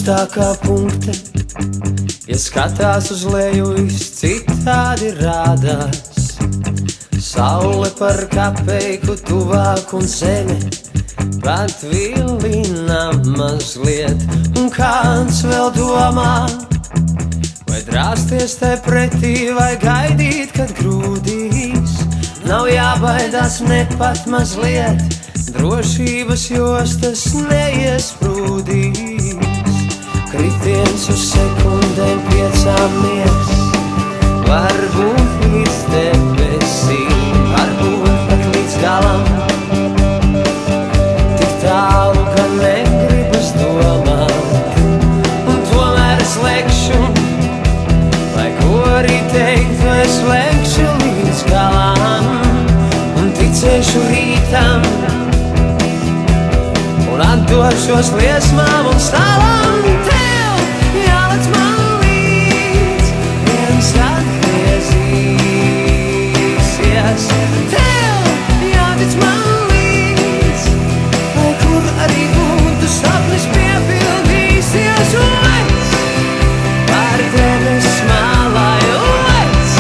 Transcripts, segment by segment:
augstākā punkta, ja skatās uz leju, viss citādi rādās. Saule par kapeiku tuvāk un zeme pat vilina mazliet, un kāds vēl domā, vai drāsties tai pretī, vai gaidīt, kad grūdīs. Nav jābaidās ne pat mazliet, drošības jostas neiesprūdīs. Kritiens uz sekundēm 5 mies, varbūt līdz debesīm, varbūt pat līdz galam. Tik tālu, ka negribas domāt, un tomēr es lekšu, lai ko arī teiktu, es lekšu līdz galam. Un ticēšu rītam, un atdošos liesmām un stāvam. Tev jālec man līdz, viens atgriezīsies. Tev jātic man līdz, lai kur arī būtu sapnis piepildīsies. Lec par tevis malai, lec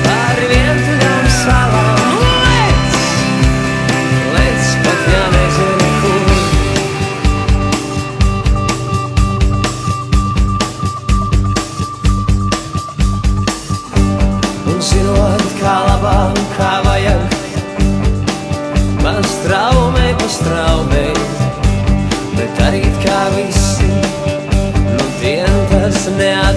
par vientuļām salām. Lec pat ja nezinu kur. Un zinot, kā labāk, kā vajag, man straumei pa straumei, bet darīt kā visi, nu dien tas neatdod.